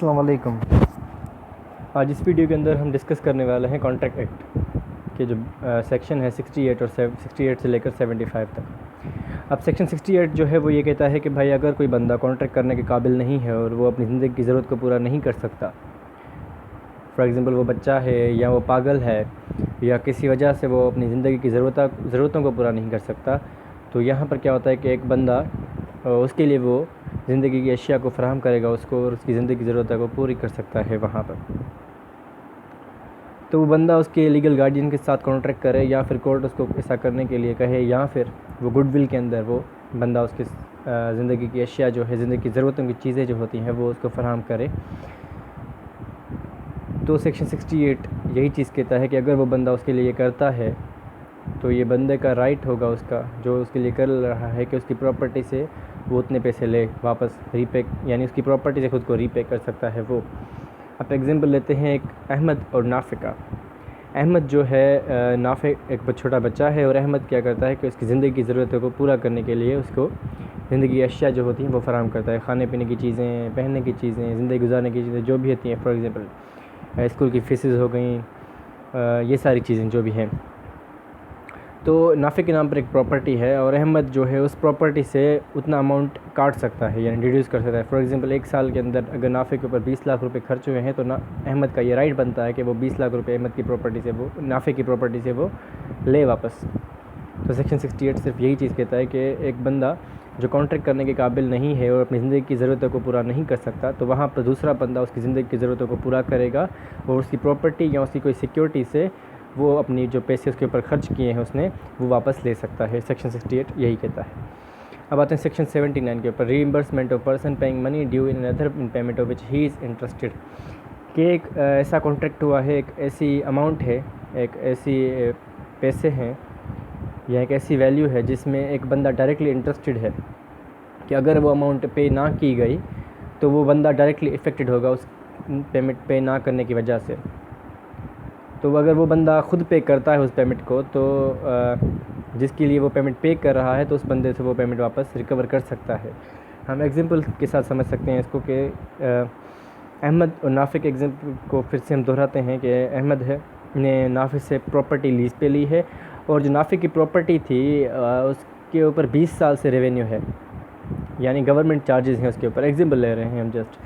अस्सलाम वालेकुम। आज इस वीडियो के अंदर हम डिस्कस करने वाले हैं कॉन्ट्रैक्ट एक्ट के जो सेक्शन है 68 और 68 से लेकर 75 तक। अब सेक्शन 68 जो है वो ये कहता है कि भाई अगर कोई बंदा कॉन्ट्रैक्ट करने के काबिल नहीं है और वो अपनी ज़िंदगी की ज़रूरत को पूरा नहीं कर सकता, फॉर एग्ज़ाम्पल वो बच्चा है या वो पागल है या किसी वजह से वो अपनी ज़िंदगी की ज़रूरतों को पूरा नहीं कर सकता, तो यहाँ पर क्या होता है कि एक बंदा उसके लिए वो ज़िंदगी की अशिया को फ़राहम करेगा उसको और उसकी ज़िंदगी की ज़रूरतों को पूरी कर सकता है वहाँ पर। तो वो बंदा उसके लीगल गार्डियन के साथ कॉन्ट्रैक्ट करे या फिर कोर्ट उसको ऐसा करने के लिए कहे, या फिर वो गुडविल के अंदर वो बंदा उसकी ज़िंदगी की अशिया जो है, ज़िंदगी की ज़रूरतों की चीज़ें जो होती हैं वो उसको फ़राहम करे। तो सेक्शन 68 यही चीज़ कहता है कि अगर वो बंदा उसके लिए करता है तो ये बंदे का राइट होगा उसका जो उसके लिए कर रहा है कि उसकी प्रॉपर्टी से वो उतने पैसे ले वापस रीपे, यानी उसकी प्रॉपर्टी से ख़ुद को रीपे कर सकता है वो। अब एग्जांपल लेते हैं एक अहमद और नाफे का। अहमद जो है, नाफे एक छोटा बच्चा है और अहमद क्या करता है कि उसकी ज़िंदगी की ज़रूरतों को पूरा करने के लिए उसको ज़िंदगी की अशिया जो होती हैं वो फ़राहम करता है। खाने पीने की चीज़ें, पहनने की चीज़ें, ज़िंदगी गुजारने की चीज़ें जो भी होती हैं, फॉर एग्ज़ाम्पल स्कूल की फ़ीसेस हो गई, ये सारी चीज़ें जो भी हैं। तो नाफे के नाम पर एक प्रॉपर्टी है और अहमद जो है उस प्रॉपर्टी से उतना अमाउंट काट सकता है, यानी डिड्यूस कर सकता है। फॉर एग्जांपल एक साल के अंदर अगर नाफे के ऊपर 20 लाख रुपए खर्च हुए हैं तो अहमद का ये राइट बनता है कि वो 20 लाख रुपए अहमद की प्रॉपर्टी से, वो नाफे की प्रॉपर्टी से वो ले वापस। तो सेक्शन 68 सिर्फ यही चीज़ कहता है कि एक बंदा जो कॉन्ट्रैक्ट करने के काबिल नहीं है और अपनी ज़िंदगी की ज़रूरतों को पूरा नहीं कर सकता, तो वहाँ पर दूसरा बंदा उसकी ज़िंदगी की ज़रूरतों को पूरा करेगा और उसकी प्रॉपर्टी या उसकी कोई सिक्योरिटी से वो अपनी जो पैसे उसके ऊपर खर्च किए हैं उसने वो वापस ले सकता है। सेक्शन 68 यही कहता है। अब आते हैं सेक्शन 79 के ऊपर, reimbursement of person paying money due in another in payment of which he is interested. कि एक ऐसा कॉन्ट्रैक्ट हुआ है, एक ऐसी अमाउंट है, एक ऐसी पैसे हैं या एक ऐसी वैल्यू है जिसमें एक बंदा डायरेक्टली इंटरेस्टेड है कि अगर वो अमाउंट पे ना की गई तो वो बंदा डायरेक्टली इफ़ेक्टेड होगा उस पेमेंट पे ना करने की वजह से। तो अगर वो बंदा ख़ुद पे करता है उस पेमेंट को, तो जिसके लिए वो पेमेंट पे कर रहा है तो उस बंदे से वो पेमेंट वापस रिकवर कर सकता है। हम एग्जांपल के साथ समझ सकते हैं इसको कि अहमद और नाफे के एग्जांपल को फिर से हम दोहराते हैं कि अहमद है ने नाफे से प्रॉपर्टी लीज़ पे ली है और जो नाफे की प्रॉपर्टी थी उसके ऊपर 20 साल से रेवेन्यू है, यानी गवर्नमेंट चार्जेस हैं उसके ऊपर। एग्जांपल ले रहे हैं हम जस्ट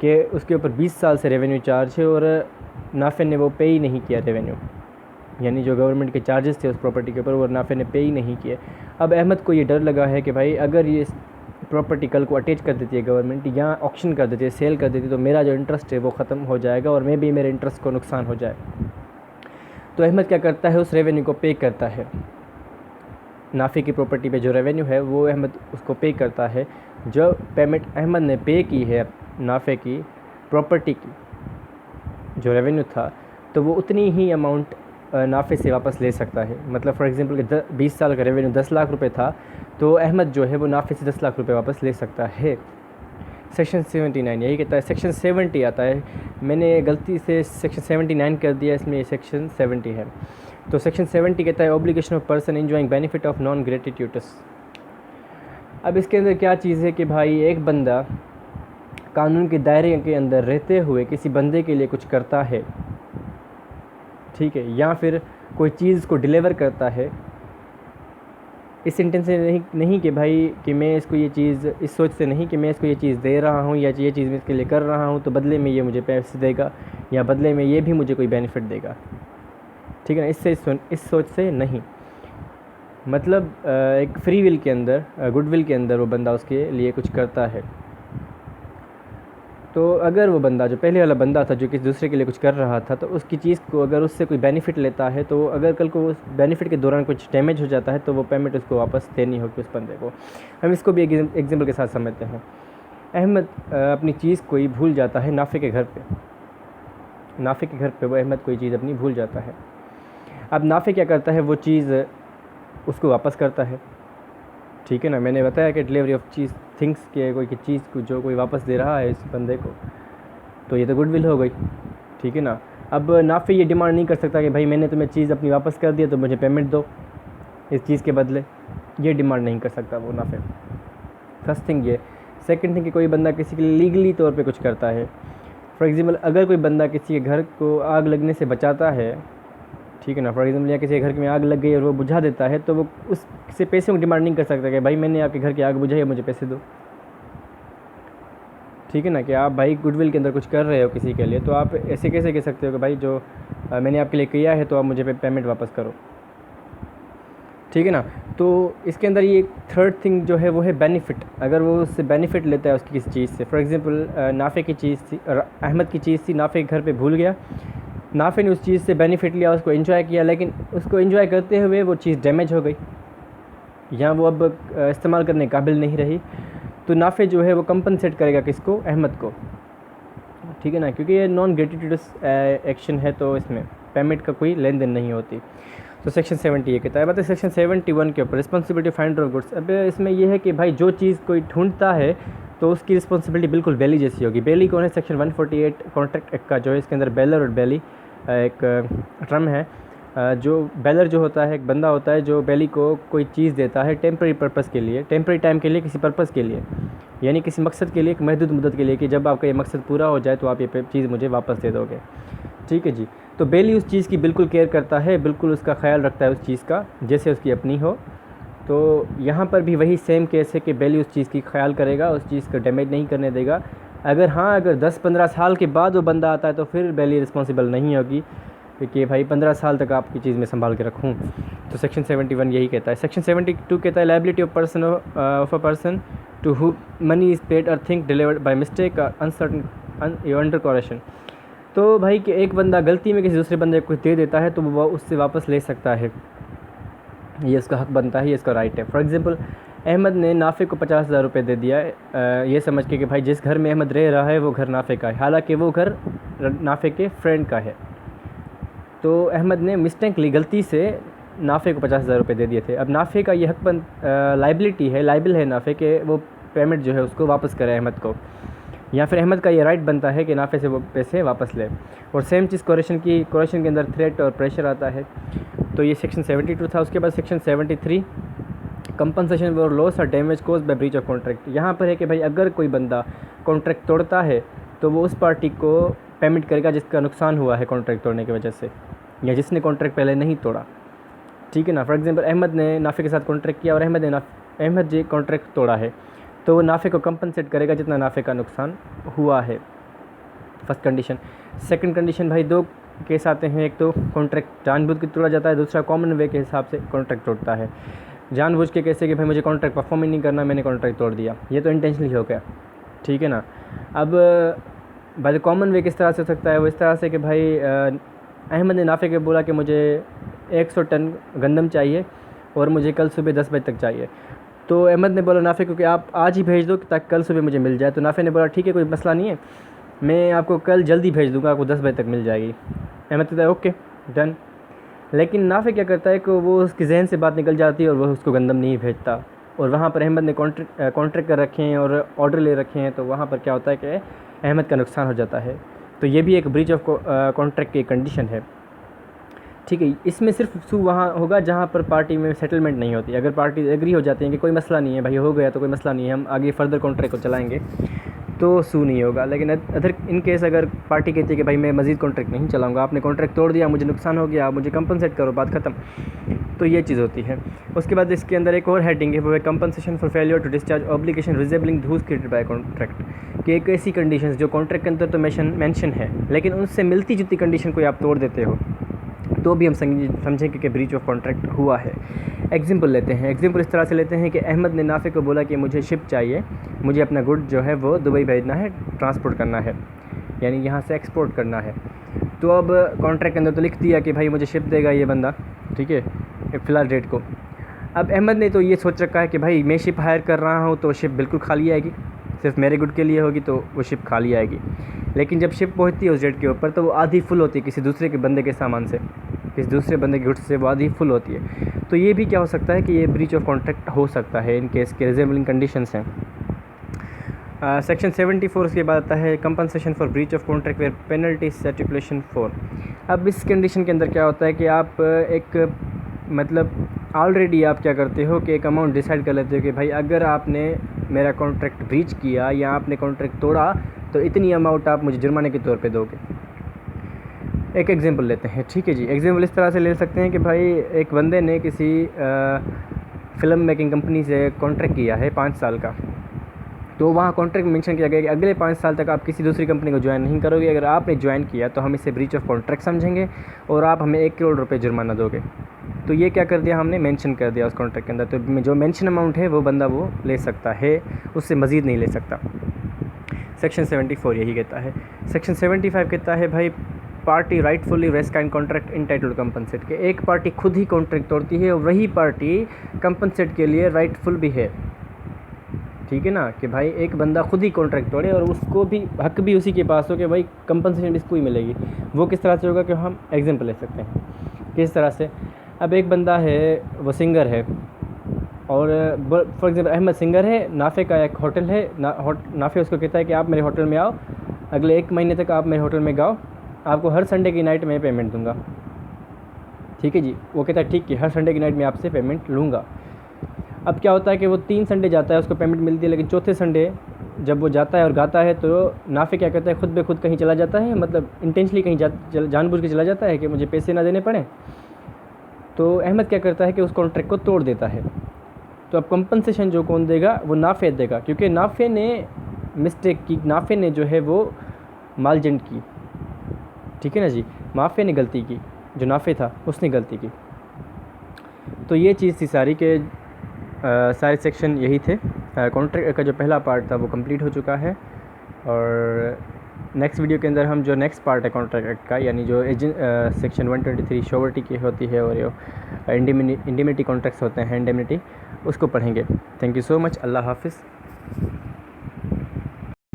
कि उसके ऊपर 20 साल से रेवेन्यू चार्ज है और नाफे ने वो पे ही नहीं किया रेवेन्यू, यानी जो गवर्नमेंट के चार्जेस थे उस प्रॉपर्टी के ऊपर वो नाफे ने पे ही नहीं किए। अब अहमद को ये डर लगा है कि भाई अगर ये प्रॉपर्टी कल को अटैच कर देती है गवर्नमेंट या ऑक्शन कर देती है, सेल कर देती है, तो मेरा जो इंटरेस्ट है वो ख़त्म हो जाएगा और मे भी मेरे इंटरेस्ट को नुकसान हो जाए। तो अहमद क्या करता है, उस रेवेन्यू को पे करता है। नाफे की प्रॉपर्टी पे जो रेवेन्यू है वो अहमद उसको पे करता है। जो पेमेंट अहमद ने पे की है नाफे की प्रॉपर्टी की जो रेवेन्यू था, तो वो उतनी ही अमाउंट नाफे से वापस ले सकता है। मतलब फॉर एग्जांपल कि 20 साल का रेवेन्यू 10 लाख रुपए था, तो अहमद जो है वो नाफे से 10 लाख रुपए वापस ले सकता है। सेक्शन 79 यही कहता है। सेक्शन 70 आता है, मैंने गलती से सेक्शन 79 कर दिया, इसमें सेक्शन 70 है। तो सेक्शन 70 कहता है obligation of person enjoying benefit of non gratuitous. अब इसके अंदर क्या चीज़ है कि भाई एक बंदा कानून के दायरे के अंदर रहते हुए किसी बंदे के लिए कुछ करता है, ठीक है, या फिर कोई चीज़ को डिलीवर करता है इस इंटेंशन से नहीं कि भाई कि मैं इसको ये चीज़, इस सोच से नहीं कि मैं इसको ये चीज़ दे रहा हूँ या ये चीज़ मैं इसके लिए कर रहा हूँ तो बदले में ये मुझे पैसे देगा या बदले में ये भी मुझे कोई बेनिफिट देगा, ठीक है ना, इस सोच से नहीं। मतलब एक फ्री विल के अंदर, गुडविल के अंदर वो बंदा उसके लिए कुछ करता है। तो अगर वो बंदा जो पहले वाला बंदा था जो किसी दूसरे के लिए कुछ कर रहा था, तो उसकी चीज़ को अगर उससे कोई बेनिफिट लेता है, तो अगर कल को उस बेनिफिट के दौरान कुछ डैमेज हो जाता है तो वो पेमेंट उसको वापस देनी होगी उस बंदे को। हम इसको भी एग्जाम्पल के साथ समझते हैं। अहमद अपनी चीज़ कोई भूल जाता है नाफे के घर पे वो अहमद कोई चीज़ अपनी भूल जाता है। अब नाफे क्या करता है, वो चीज़ उसको वापस करता है, ठीक है ना। मैंने बताया कि डिलीवरी ऑफ थिंग्स के कोई चीज़ को जो कोई वापस दे रहा है इस बंदे को, तो ये तो गुडविल हो गई, ठीक है ना। अब नाफे ये डिमांड नहीं कर सकता कि भाई मैंने तुम्हें चीज़ अपनी वापस कर दिया तो मुझे पेमेंट दो इस चीज़ के बदले, ये डिमांड नहीं कर सकता वो नाफे। फर्स्ट थिंग ये। सेकंड थिंग कि कोई बंदा किसी के लिए लीगली तौर पे कुछ करता है, फॉर एग्ज़ाम्पल अगर कोई बंदा किसी के घर को आग लगने से बचाता है, ठीक है ना, फॉर एग्ज़ाम्पल या किसी के घर में आग लग गई और वो बुझा देता है, तो वो उससे पैसे की डिमांड नहीं कर सकता कि भाई मैंने आपके घर की आग बुझाई है, मुझे पैसे दो। ठीक है ना, कि आप भाई गुडविल के अंदर कुछ कर रहे हो किसी के लिए, तो आप ऐसे कैसे कह सकते हो कि भाई जो मैंने आपके लिए किया है तो आप मुझे पेमेंट वापस करो। ठीक है ना। तो इसके अंदर ये थर्ड थिंग जो है वो है बेनिफिट। अगर वो उससे बेनिफिट लेता है उसकी किसी चीज़ से, फॉर एग्ज़ाम्पल नाफ़े की चीज़ थी और अहमद की चीज़ थी, नाफ़े के घर पे भूल गया, नाफ़े ने उस चीज़ से बेनिफिट लिया, उसको एंजॉय किया, लेकिन उसको एंजॉय करते हुए वो चीज़ डैमेज हो गई या वो अब इस्तेमाल करने काबिल नहीं रही, तो नाफ़े जो है वो कंपनसेट करेगा किसको? अहमद को। ठीक है ना, क्योंकि ये नॉन ग्रेटिट्यूडस एक्शन है, तो इसमें पेमेंट का कोई लेन देन नहीं होती। तो सेक्शन 70 ये कहता है। बात है सेक्शन 71 के ऊपर, रिस्पॉन्सिबिलिटी फाइंडर ऑफ गुड्स। अब इसमें यह है कि भाई जो चीज़ कोई ढूंढता है तो उसकी रिस्पॉन्सिबिलिटी बिल्कुल बेली जैसी होगी। बेली कौन है? सेक्शन 148 कॉन्ट्रैक्ट एक्ट का जो है, इसके अंदर बेलर और बेली एक टर्म है। जो बेलर जो होता है एक बंदा होता है जो बेली को कोई चीज़ देता है टेम्प्रेरी पर्पज़ के लिए, टेम्प्रेरी टाइम के लिए, किसी पर्पज़ के लिए, यानी किसी मकसद के लिए, एक महदूद मुद्दत के लिए, कि जब आपका ये मकसद पूरा हो जाए तो आप ये चीज़ मुझे वापस दे दोगे। ठीक है जी। तो बेली उस चीज़ की बिल्कुल केयर करता है, बिल्कुल उसका ख्याल रखता है उस चीज़ का जैसे उसकी अपनी हो। तो यहाँ पर भी वही सेम केस है कि बेली उस चीज़ की ख्याल करेगा, उस चीज़ को डैमेज नहीं करने देगा। अगर 10-15 साल के बाद वो बंदा आता है तो फिर बेली रिस्पॉन्सिबल नहीं होगी कि भाई 15 साल तक आपकी चीज़ में संभाल के रखूँ। तो सेक्शन 71 यही कहता है। सेक्शन 72 कहता है liability of a person to whom money is paid or thing delivered by mistake uncertain under coercion. तो भाई कि एक बंदा गलती में किसी दूसरे बंदे को कुछ दे देता है तो वो उससे वापस ले सकता है, ये उसका हक बनता है, ये इसका राइट है। फॉर एग्ज़ाम्पल अहमद ने नाफ़े को 50,000 रुपये दे दिया, ये समझ के कि भाई जिस घर में अहमद रह रहा है वो घर नाफ़े का है, हालांकि वो घर नाफ़े के फ्रेंड का है। तो अहमद ने मिस्टेकली गलती से नाफ़े को 50,000 रुपये दे दिए थे। अब नाफ़े का ये हक लाइबिलिटी है, लाइबिल है नाफ़े के वो पेमेंट जो है उसको वापस करे अहमद को, या फिर अहमद का ये राइट बनता है कि नाफ़े से वो पैसे वापस ले। और सेम चीज़ कोरेशन के अंदर थ्रेट और प्रेशर आता है। तो ये सेक्शन 72 था। उसके बाद सेक्शन 73 कंपनसेशन फॉर लॉस और damage cause by breach of contract. यहाँ पर है कि भाई अगर कोई बंदा कॉन्ट्रैक्ट तोड़ता है तो वो उस पार्टी को पेमेंट करेगा जिसका नुकसान हुआ है कॉन्ट्रैक्ट तोड़ने की वजह से, या जिसने कॉन्ट्रैक्ट पहले नहीं तोड़ा। ठीक है ना। फॉर एग्जांपल अहमद ने नाफ़े के साथ कॉन्ट्रैक्ट किया और अहमद जी कॉन्ट्रैक्ट तोड़ा है, तो वो नाफ़े को कंपनसेट करेगा जितना नाफ़े का नुकसान हुआ है। First condition. सेकंड कंडीशन भाई दो केस आते हैं, एक तो कॉन्ट्रैक्ट जानबूझ के तोड़ा जाता है, दूसरा कॉमन वे के हिसाब से कॉन्ट्रैक्ट तोड़ता है। जानबूझ के कैसे कि भाई मुझे कॉन्ट्रैक्ट परफॉर्म ही नहीं करना, मैंने कॉन्ट्रैक्ट तोड़ दिया, ये तो इंटेंशनली हो गया। ठीक है ना। अब भाई कॉमन वे किस तरह से हो सकता है? वो इस तरह से कि भाई अहमद ने नाफ़े के बोला कि मुझे 100 टन गंदम चाहिए और मुझे कल सुबह 10 बजे तक चाहिए। तो अहमद ने बोला नाफ़े को कि आप आज ही भेज दो ताकि कल सुबह मुझे मिल जाए। तो नाफ़े ने बोला ठीक है कोई मसला नहीं है, मैं आपको कल जल्दी भेज दूँगा, आपको 10 बजे तक मिल जाएगी। अहमद कहता है ओके डन। लेकिन नाफ़े क्या करता है कि वो उसके जहन से बात निकल जाती है और वह उसको गंदम नहीं भेजता, और वहाँ पर अहमद ने कॉन्ट्रैक्ट कर रखे हैं और ऑर्डर ले रखे हैं, तो वहाँ पर क्या होता है कि अहमद का नुकसान हो जाता है। तो ये भी एक ब्रीच ऑफ कॉन्ट्रैक्ट की कंडीशन है। ठीक है। इसमें सिर्फ सू वहाँ होगा जहाँ पर पार्टी में सेटलमेंट नहीं होती। अगर पार्टी एग्री हो जाती हैं कि कोई मसला नहीं है भाई, हो गया तो कोई मसला नहीं है, हम आगे फर्दर कॉन्ट्रैक्ट को चलाएंगे, तो सू नहीं होगा। लेकिन अदर इन केस अगर पार्टी कहती है कि भाई मैं मज़ीद कॉन्ट्रैक्ट नहीं चलाऊंगा, आपने कॉन्ट्रैक्ट तोड़ दिया, मुझे नुकसान हो गया, आप मुझे कंपनसेट करो, बात ख़त्म, तो ये चीज़ होती है। उसके बाद इसके अंदर एक और हेडिंग है, वो है compensation for failure to discharge obligation resembling those created by contract, कि एक ऐसी कंडीशन जो कॉन्ट्रैक्ट के अंदर तो मेंशन है लेकिन उनसे मिलती जुलती कंडीशन को आप तोड़ देते हो, तो भी हम समझेंगे कि ब्रीच ऑफ कॉन्ट्रैक्ट हुआ है। एग्जांपल लेते हैं। एग्जांपल इस तरह से लेते हैं कि अहमद ने नाफ़े को बोला कि मुझे शिप चाहिए, मुझे अपना गुड जो है वो दुबई भेजना है, ट्रांसपोर्ट करना है, यानी यहाँ से एक्सपोर्ट करना है। तो अब कॉन्ट्रैक्ट के अंदर तो लिख दिया कि भाई मुझे शिप देगा ये बंदा, ठीक है, फ़िलहाल डेट को। अब अहमद ने तो ये सोच रखा है कि भाई मैं शिप हायर कर रहा हूँ तो शिप बिल्कुल खाली आएगी, सिर्फ मेरे गुड के लिए होगी, तो वो शिप खाली आएगी। लेकिन जब शिप पहुँचती है उस डेट के ऊपर तो वो आधी फुल होती है किसी दूसरे के बंदे के सामान से, किसी दूसरे बंदे के गुड्स से वो आधी फुल होती है। तो ये भी क्या हो सकता है कि ये ब्रीच ऑफ कॉन्ट्रैक्ट हो सकता है, इन केस के रिजेबलिंग कंडीशंस हैं। सेक्शन 74 उसके बाद आता है compensation for breach of contract where penalty stipulation for. अब इस कंडीशन के अंदर क्या होता है कि आप एक मतलब ऑलरेडी आप क्या करते हो कि एक अमाउंट डिसाइड कर लेते हो कि भाई अगर आपने मेरा कॉन्ट्रैक्ट ब्रीच किया या आपने कॉन्ट्रैक्ट तोड़ा तो इतनी अमाउंट आप मुझे जुर्माने के तौर पे दोगे। एक एग्जांपल लेते हैं, ठीक है जी। एग्जांपल इस तरह से ले सकते हैं कि भाई एक बंदे ने किसी फ़िल्म मेकिंग कंपनी से कॉन्ट्रैक्ट किया है 5 साल का, तो वहाँ कॉन्ट्रैक्ट में मेंशन किया गया कि अगले 5 साल तक आप किसी दूसरी कंपनी को ज्वाइन नहीं करोगे। अगर आपने ज्वाइन किया तो हम इसे ब्रीच ऑफ कॉन्ट्रैक्ट समझेंगे और आप हमें 1 करोड़ रुपये जुर्माना दोगे। तो ये क्या कर दिया हमने, मेंशन कर दिया उस कॉन्ट्रैक्ट के अंदर। तो जो मेंशन अमाउंट है वो बंदा वो ले सकता है, उससे मज़ीद नहीं ले सकता। सेक्शन 74 यही कहता है। सेक्शन 75 कहता है भाई party rightfully rest kind contract entitled compensate के, एक पार्टी खुद ही कॉन्ट्रैक्ट तोड़ती है और वही पार्टी कंपनसेट के लिए राइटफुल भी है, ठीक है ना, कि भाई एक बंदा खुद ही कॉन्ट्रैक्ट तोड़े और उसको भी हक भी उसी के पास हो कि भाई कंपनसेशन इसको ही मिलेगी। वो किस तरह से होगा कि हम एग्जांपल ले सकते हैं किस तरह से। अब एक बंदा है, वो सिंगर है और फॉर एग्जांपल अहमद सिंगर है, नाफे का एक होटल है, नाफे उसको कहता है कि आप मेरे होटल में आओ, अगले 1 महीने तक आप मेरे होटल में गाओ, आपको हर संडे की नाइट में पेमेंट दूंगा, ठीक है जी। वो कहता है ठीक है, हर संडे की नाइट में आपसे पेमेंट लूँगा। अब क्या होता है कि वो 3 संडे जाता है, उसको पेमेंट मिलती है, लेकिन चौथे संडे जब वो जाता है और गाता है तो नाफे क्या कहता है, खुद ब खुद कहीं चला जाता है, मतलब इंटेंशनली कहीं जानबूझ के चला जाता है कि मुझे पैसे ना देने पड़े। तो अहमद क्या करता है कि उस कॉन्ट्रैक्ट को तोड़ देता है। तो अब कंपनसेशन जो कौन देगा, वो नाफे देगा, क्योंकि नाफे ने मिस्टेक की, नाफे ने जो है वो मालजंड की, ठीक है ना जी, नाफे ने गलती की, जो नाफे था उसने गलती की। तो ये चीज़ थी सारी के सारे सेक्शन यही थे। कॉन्ट्रैक्ट का जो पहला पार्ट था वो कंप्लीट हो चुका है और नेक्स्ट वीडियो के अंदर हम जो नेक्स्ट पार्ट है कॉन्ट्रैक्ट का, यानी जो सेक्शन 123 श्योरिटी की होती है और जो इंडिमिनिटी कॉन्ट्रैक्ट्स होते हैं, इंडिमिनिटी, उसको पढ़ेंगे। Thank you so much. अल्लाह हाफिज़।